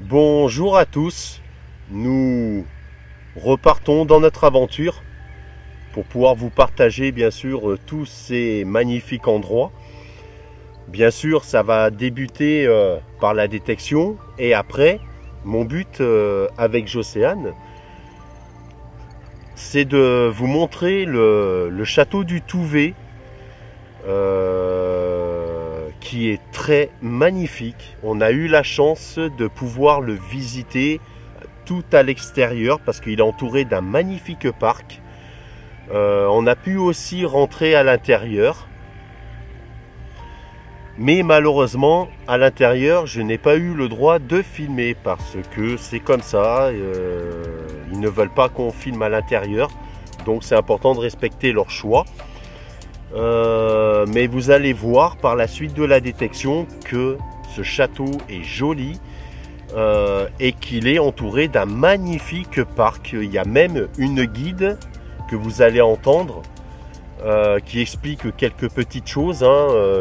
Bonjour à tous, nous repartons dans notre aventure pour pouvoir vous partager bien sûr tous ces magnifiques endroits. Bien sûr ça va débuter par la détection et après mon but avec Jocéane c'est de vous montrer le château du Touvet qui est très magnifique. On a eu la chance de pouvoir le visiter tout à l'extérieur parce qu'il est entouré d'un magnifique parc. On a pu aussi rentrer à l'intérieur, mais malheureusement à l'intérieur je n'ai pas eu le droit de filmer parce que c'est comme ça, ils ne veulent pas qu'on filme à l'intérieur, donc c'est important de respecter leur choix. Mais vous allez voir par la suite de la détection que ce château est joli et qu'il est entouré d'un magnifique parc. Il y a même une guide que vous allez entendre qui explique quelques petites choses.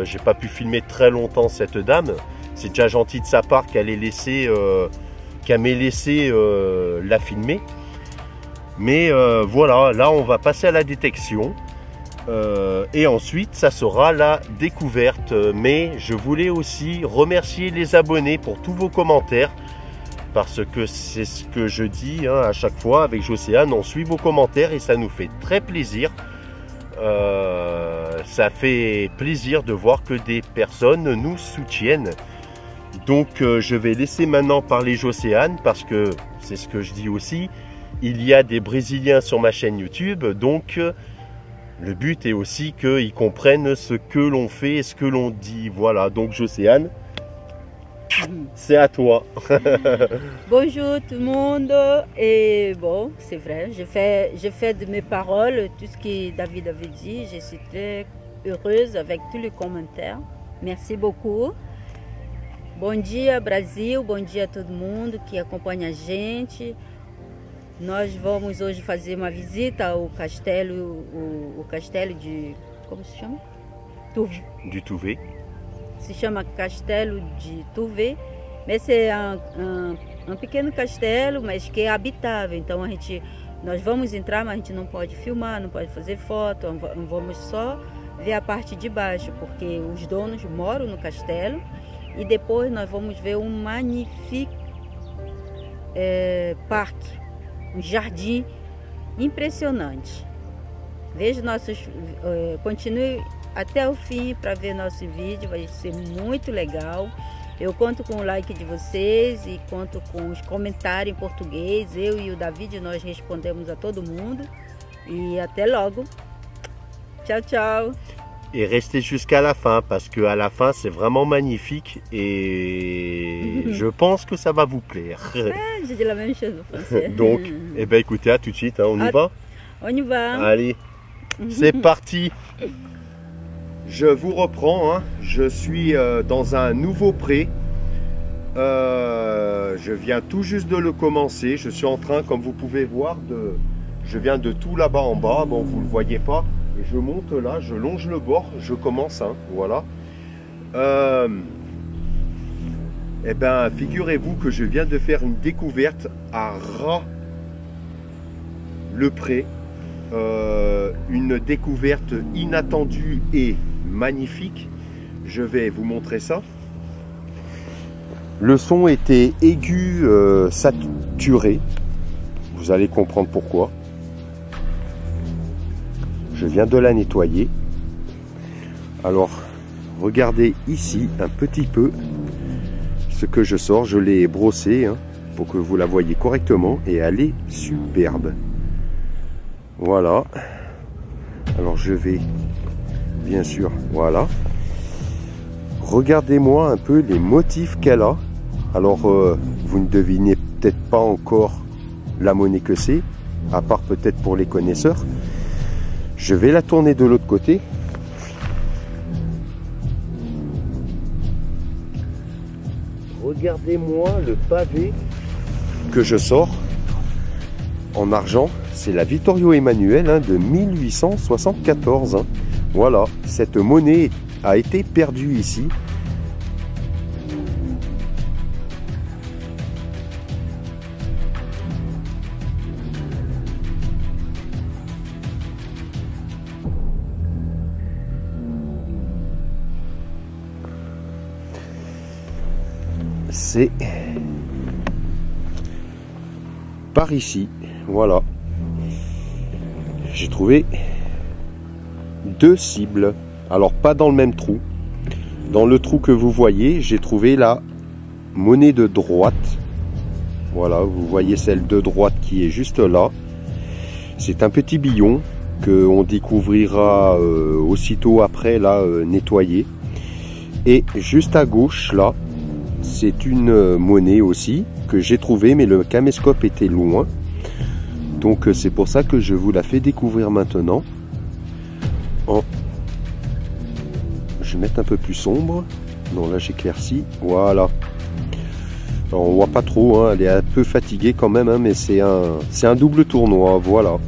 J'ai pas pu filmer très longtemps cette dame. C'est déjà gentil de sa part qu'elle m'ait laissé la filmer. Mais voilà, là on va passer à la détection. Et ensuite ça sera la découverte, mais je voulais aussi remercier les abonnés pour tous vos commentaires parce que c'est ce que je dis à chaque fois avec Jocéane, on suit vos commentaires et ça nous fait très plaisir. Ça fait plaisir de voir que des personnes nous soutiennent. Donc je vais laisser maintenant parler Jocéane parce que c'est ce que je dis aussi, il y a des Brésiliens sur ma chaîne YouTube, donc le but est aussi qu'ils comprennent ce que l'on fait et ce que l'on dit. Voilà, donc Jocéane, c'est à toi. Bonjour tout le monde. Et bon, c'est vrai, je fais de mes paroles tout ce que David avait dit. Je suis très heureuse avec tous les commentaires. Merci beaucoup. Bom dia, Brasil. Bom dia a todo mundo que acompanha a gente. Nós vamos hoje fazer uma visita ao castelo, o castelo de, como se chama? Du Touvet. Se chama Castelo de Touvet, mas é um pequeno castelo, mas que é habitável. Então nós vamos entrar, mas a gente não pode filmar, não pode fazer foto, vamos só ver a parte de baixo, porque os donos moram no castelo. E depois nós vamos ver um magnífico parque, um jardim impressionante. Veja continue até o fim para ver nosso vídeo, vai ser muito legal. Eu conto com o like de vocês e conto com os comentários em português. Eu e o David, nós respondemos a todo mundo. E até logo. Ciao, ciao. Et restez jusqu'à la fin parce que à la fin c'est vraiment magnifique et je pense que ça va vous plaire. J'ai dit la même chose en français. Donc, eh ben écoutez, à tout de suite, on y va? On y va. Allez, c'est parti. Je vous reprends, je suis dans un nouveau pré. Je viens tout juste de le commencer. Je suis en train, comme vous pouvez voir, je viens de tout là-bas en bas. Bon, vous ne le voyez pas. Et je monte là, je longe le bord, je commence, voilà. Eh bien, figurez-vous que je viens de faire une découverte à Ras-le-Pré. Une découverte inattendue et magnifique. Je vais vous montrer ça. Le son était aigu, saturé. Vous allez comprendre pourquoi. Je viens de la nettoyer. Alors, regardez ici un petit peu ce que je sors. Je l'ai brossé pour que vous la voyez correctement et elle est superbe. Voilà. Alors je vais, bien sûr, voilà. Regardez-moi un peu les motifs qu'elle a. Alors, vous ne devinez peut-être pas encore la monnaie que c'est, à part peut-être pour les connaisseurs. Je vais la tourner de l'autre côté. Regardez-moi le pavé que je sors en argent. C'est la Vittorio Emanuele de 1874. Voilà, cette monnaie a été perdue ici. c'est par ici. Voilà. J'ai trouvé 2 cibles. Alors pas dans le même trou. Dans le trou que vous voyez, j'ai trouvé la monnaie de droite. Voilà, vous voyez celle de droite qui est juste là. C'est un petit billon que on découvrira aussitôt après là nettoyé. Et juste à gauche là, c'est une monnaie aussi que j'ai trouvée, mais le caméscope était loin. Donc c'est pour ça que je vous la fais découvrir maintenant. Je vais mettre un peu plus sombre. Non, là j'éclaircis. Voilà. Alors, on voit pas trop, hein, elle est un peu fatiguée quand même, hein, mais c'est un double tournoi, voilà.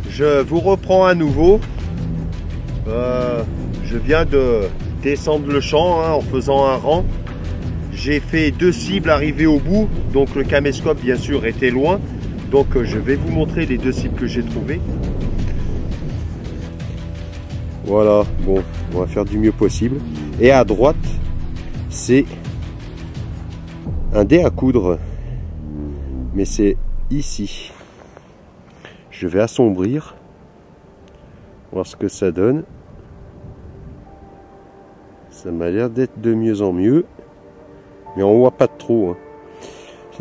Je vous reprends à nouveau. Je viens de descendre le champ hein, en faisant un rang. J'ai fait 2 cibles arrivées au bout, donc le caméscope bien sûr était loin. Donc je vais vous montrer les 2 cibles que j'ai trouvées. Voilà, bon, on va faire du mieux possible. Et à droite, c'est un dé à coudre. Mais c'est ici. Je vais assombrir. Voir ce que ça donne. Ça m'a l'air d'être de mieux en mieux. Mais on voit pas de trop. Hein.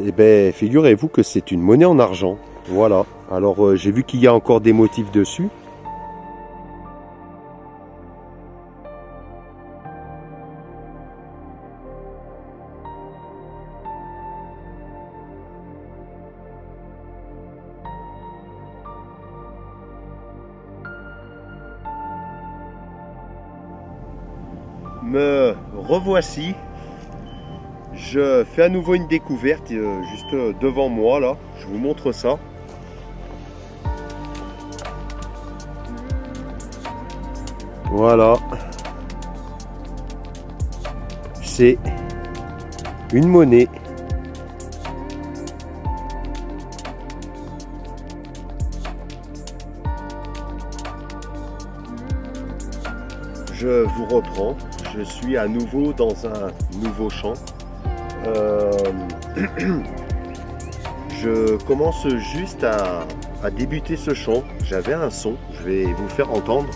Et ben, figurez-vous que c'est une monnaie en argent. Voilà. Alors, j'ai vu qu'il y a encore des motifs dessus. Me revoici. Je fais à nouveau une découverte juste devant moi là. Je vous montre ça. Voilà. C'est une monnaie. Je vous reprends. Je suis à nouveau dans un nouveau champ. Je commence juste à débuter ce chant. J'avais un son, je vais vous faire entendre.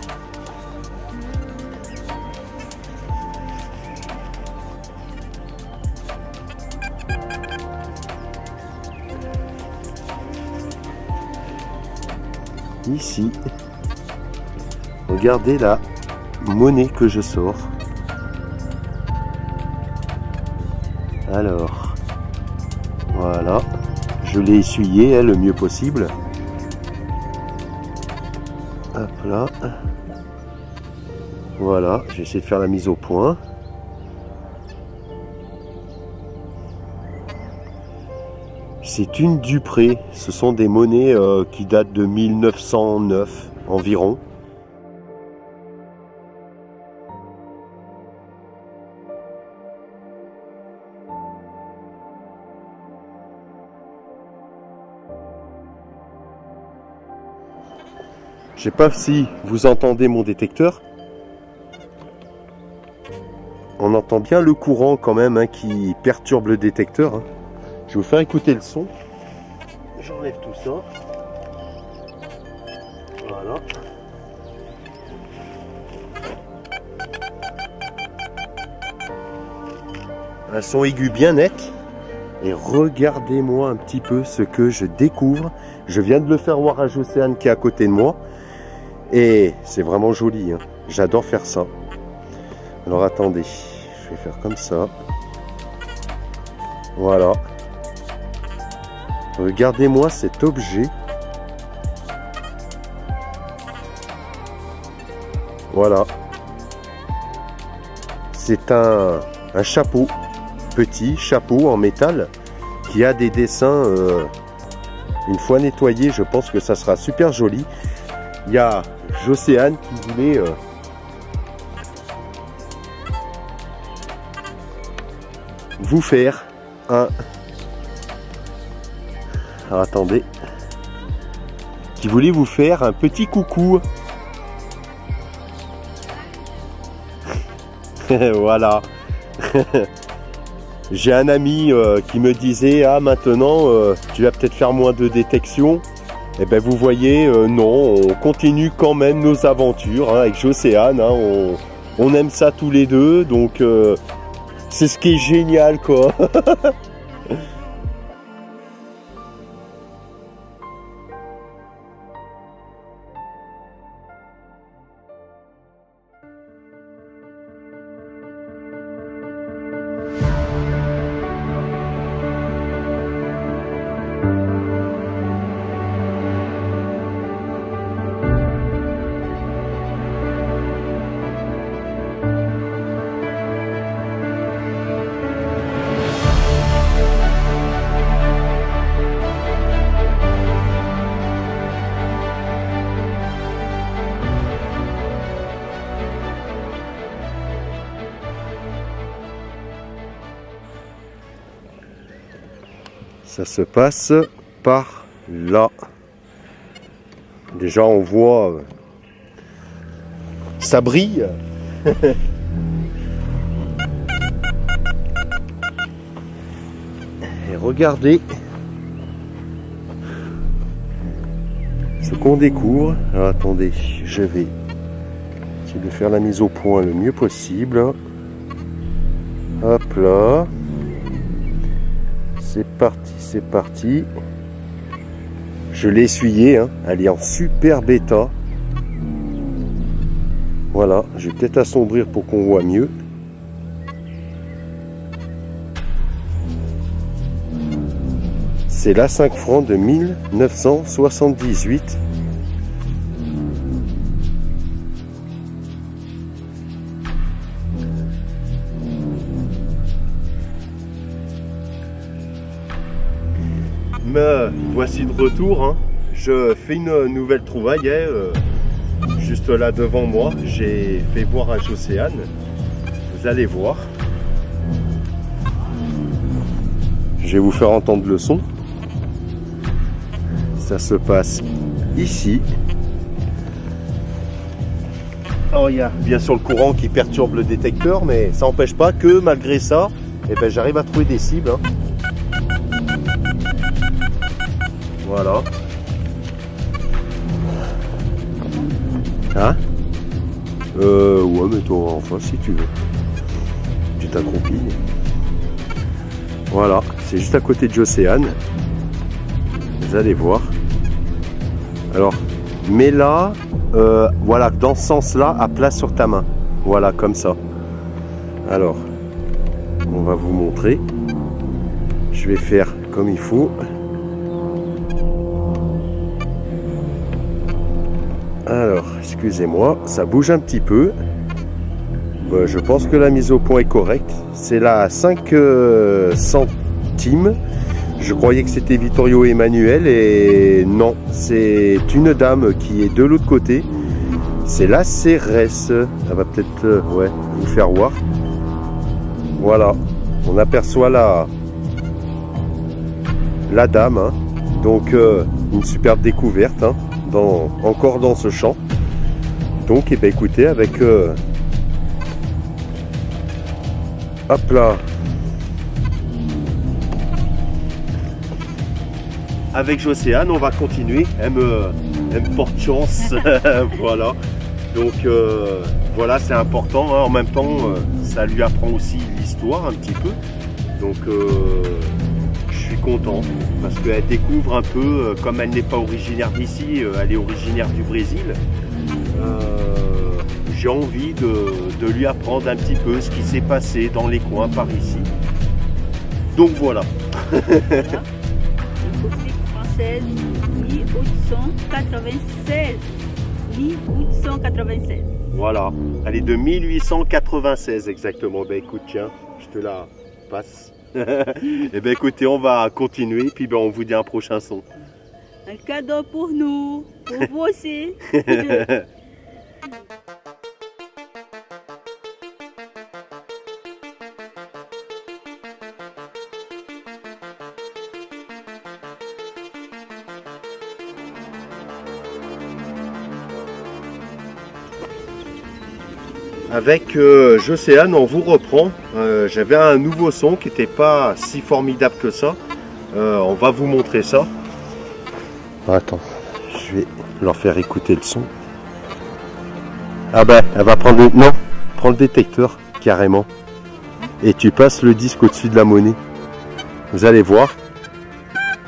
Ici, regardez la monnaie que je sors. Alors, voilà, je l'ai essuyé le mieux possible. Hop là. Voilà, j'ai essayé de faire la mise au point. C'est une Dupré. Ce sont des monnaies qui datent de 1909 environ. Je sais pas si vous entendez mon détecteur. On entend bien le courant quand même hein, qui perturbe le détecteur. Hein. Je vais vous faire écouter le son. J'enlève tout ça. Voilà. Un son aigu bien net. Et regardez-moi un petit peu ce que je découvre. Je viens de le faire voir à Jocéane qui est à côté de moi. Et c'est vraiment joli. Hein. J'adore faire ça. Alors attendez. Je vais faire comme ça. Voilà. Regardez-moi cet objet. Voilà. C'est un chapeau. Petit chapeau en métal qui a des dessins une fois nettoyé. Je pense que ça sera super joli. Il y a Jocéane qui voulait vous faire un... Alors attendez. qui voulait vous faire un petit coucou. Voilà. J'ai un ami qui me disait, ah maintenant tu vas peut-être faire moins de détection. Et ben vous voyez, non, on continue quand même nos aventures hein, avec Jocéane. Hein, on aime ça tous les deux, donc c'est ce qui est génial quoi. Ça se passe par là. Déjà on voit, ça brille. Et regardez ce qu'on découvre. Alors, attendez, je vais essayer de faire la mise au point le mieux possible. Hop là. C'est parti, c'est parti. Je l'ai essuyée, hein. Elle est en super bêta. Voilà, je vais peut-être assombrir pour qu'on voit mieux. C'est la 5 francs de 1978. Me voici de retour, hein. Je fais une nouvelle trouvaille, juste là devant moi. J'ai fait voir à Jocéane, vous allez voir. Je vais vous faire entendre le son. Ça se passe ici. Oh, il y a bien sûr le courant qui perturbe le détecteur, mais ça n'empêche pas que malgré ça, eh ben, j'arrive à trouver des cibles. Hein. Voilà. Hein? Ouais, mais toi, enfin, si tu veux. Tu t'accroupis. Voilà, c'est juste à côté de Jocéane. Vous allez voir. Alors, mets là, voilà, dans ce sens-là, à plat sur ta main. Voilà, comme ça. Alors, on va vous montrer. Je vais faire comme il faut. Alors, excusez-moi, ça bouge un petit peu. Je pense que la mise au point est correcte. C'est la 5 centimes. Je croyais que c'était Vittorio Emmanuel et non, c'est une dame qui est de l'autre côté. C'est la Cérès. Ça va peut-être ouais, vous faire voir. Voilà, on aperçoit la dame. Hein. Donc, une superbe découverte. Hein. Encore dans ce champ. Donc, eh ben, écoutez, avec hop là, avec Jocéane, on va continuer. Elle me porte chance. Voilà. Donc voilà, c'est important. Hein. En même temps, ça lui apprend aussi l'histoire un petit peu. Donc je suis content parce qu'elle découvre un peu, comme elle n'est pas originaire d'ici, elle est originaire du Brésil. J'ai envie de lui apprendre un petit peu ce qui s'est passé dans les coins par ici. Donc voilà. Française 1896. 1896. Voilà, elle est de 1896 exactement. Ben écoute, tiens, je te la passe. Et ben écoutez, on va continuer, puis ben on vous dit un prochain son. Un cadeau pour nous, pour vous aussi. Avec Jocéane, on vous reprend. J'avais un nouveau son qui n'était pas si formidable que ça. On va vous montrer ça. Attends, je vais leur faire écouter le son. Ah ben, elle va prendre le... Non, prends le détecteur, carrément. Et tu passes le disque au-dessus de la monnaie. Vous allez voir.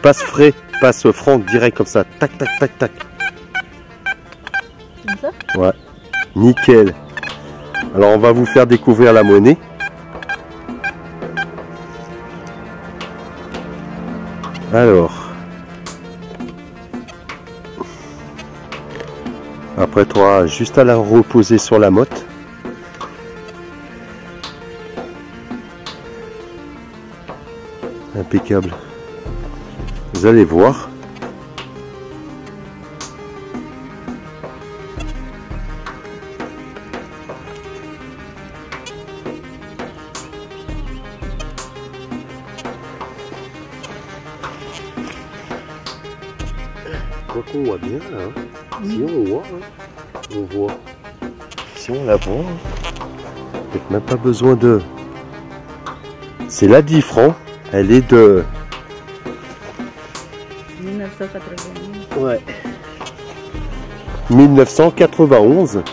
Passe frais, passe franc, direct comme ça. Tac, tac, tac, tac. Comme ça? Ouais, nickel. Alors on va vous faire découvrir la monnaie. Alors. Après tu auras juste à la reposer sur la motte. Impeccable. Vous allez voir. Je crois qu'on voit bien là. Hein. Si on voit, hein. On voit. Si on la voit, hein. Peut-être même pas besoin de. C'est la 10 francs. Elle est de 1991. ouais. 1991.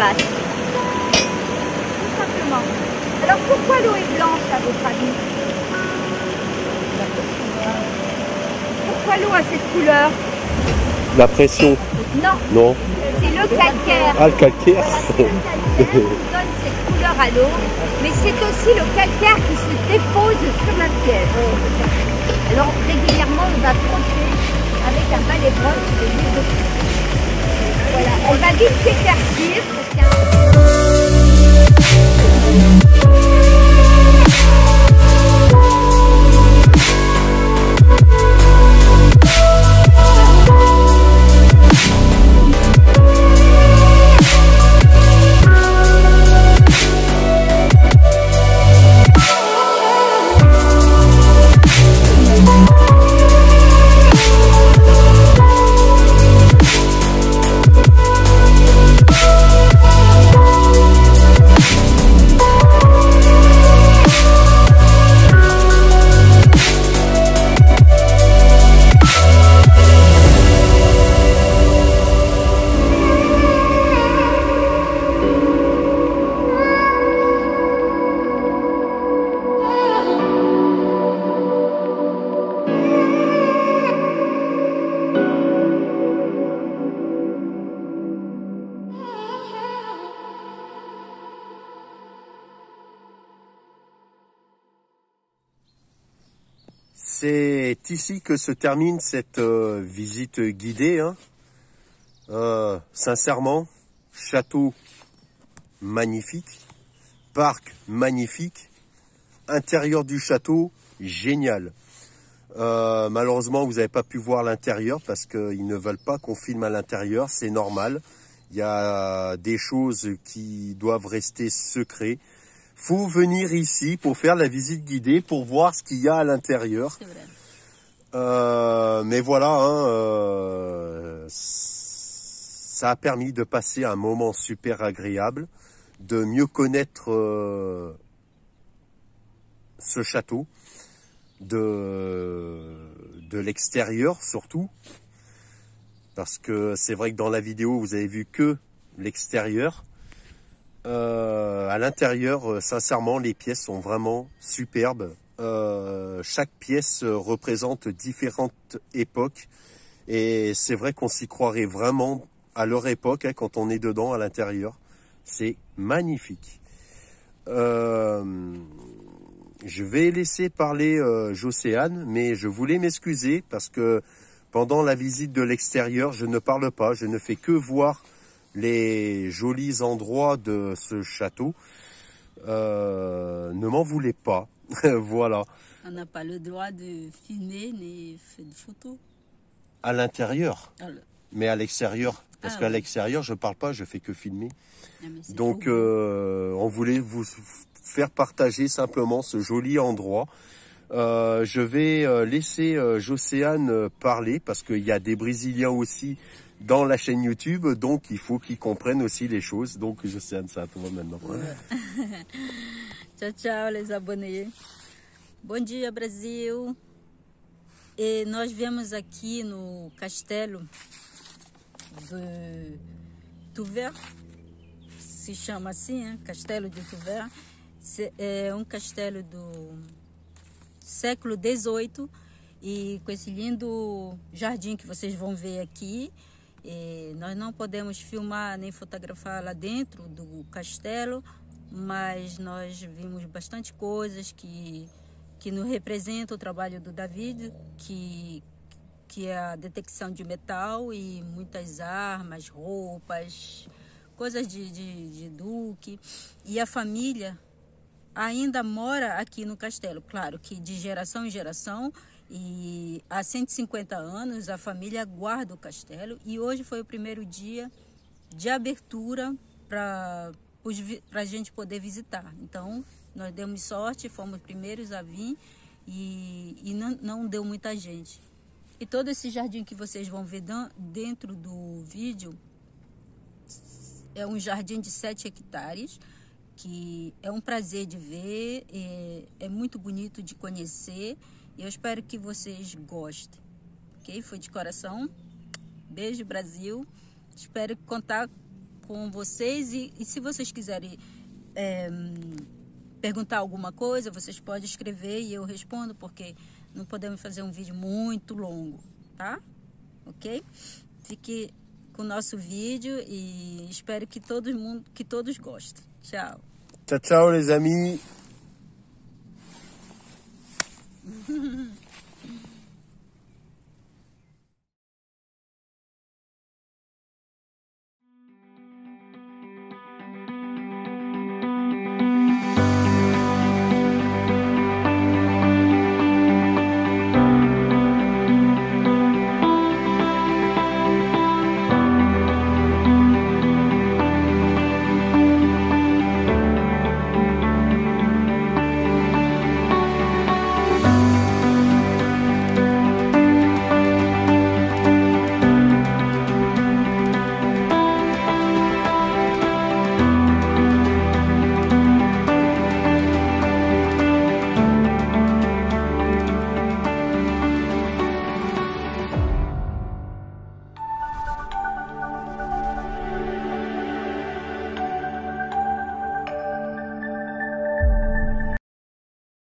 passe. Tout simplement. Alors pourquoi l'eau est blanche à votre avis? Pourquoi l'eau a cette couleur? La pression? Non. Non. C'est le calcaire. Ah, le calcaire. Voilà, c'est le calcaire qui donne cette couleur à l'eau, mais c'est aussi le calcaire qui se dépose sur la pierre. Alors régulièrement on va frotter avec un balai brosse de l'huile de coude. Voilà, on va vite s'éclaircir parce qu'il y a C'est ici que se termine cette visite guidée. Hein. Sincèrement, château magnifique, parc magnifique, intérieur du château génial. Malheureusement, vous n'avez pas pu voir l'intérieur parce qu'ils ne veulent pas qu'on filme à l'intérieur, c'est normal. Il y a des choses qui doivent rester secrets. Faut venir ici pour faire la visite guidée, pour voir ce qu'il y a à l'intérieur. Mais voilà, hein, ça a permis de passer un moment super agréable, de mieux connaître ce château, de l'extérieur surtout. Parce que c'est vrai que dans la vidéo, vous avez vu que l'extérieur. À l'intérieur, sincèrement, les pièces sont vraiment superbes. Chaque pièce représente différentes époques. Et c'est vrai qu'on s'y croirait vraiment à leur époque hein, quand on est dedans à l'intérieur. C'est magnifique. Je vais laisser parler Jocéane, mais je voulais m'excuser parce que pendant la visite de l'extérieur, je ne parle pas, je ne fais que voir les jolis endroits de ce château. Ne m'en voulez pas. Voilà. On n'a pas le droit de filmer ni faire de photos. À l'intérieur, mais à l'extérieur. Parce qu'à oui. l'extérieur, je parle pas, je fais que filmer. Donc, on voulait vous faire partager simplement ce joli endroit. Je vais laisser Jocéane parler parce qu'il y a des Brésiliens aussi dans la chaîne YouTube, donc il faut qu'ils comprennent aussi les choses. Donc Jocéane, c'est à toi maintenant. Tchau, tchau, les abonnés. Bom dia, Brasil. E nós viemos aqui no castelo de Tuver, se chama assim, hein? Castelo de Tuver. É um castelo do século XVIII e com esse lindo jardim que vocês vão ver aqui. E nós não podemos filmar nem fotografar lá dentro do castelo, mas nós vimos bastante coisas que nos representam o trabalho do David, que é a detecção de metal e muitas armas, roupas, coisas de duque. E a família ainda mora aqui no castelo, claro que de geração em geração. E há 150 anos a família guarda o castelo e hoje foi o primeiro dia de abertura para a gente poder visitar. Então nós demos sorte, fomos os primeiros a vir e não deu muita gente. E todo esse jardim que vocês vão ver dentro do vídeo é um jardim de 7 hectares, que é um prazer de ver, é muito bonito de conhecer. Eu espero que vocês gostem, ok? Foi de coração. Beijo, Brasil. Espero contar com vocês. E se vocês quiserem perguntar alguma coisa, vocês podem escrever e eu respondo, porque não podemos fazer um vídeo muito longo, tá? Ok? Fique com o nosso vídeo e espero que todos gostem. Tchau. Tchau, tchau, les amis.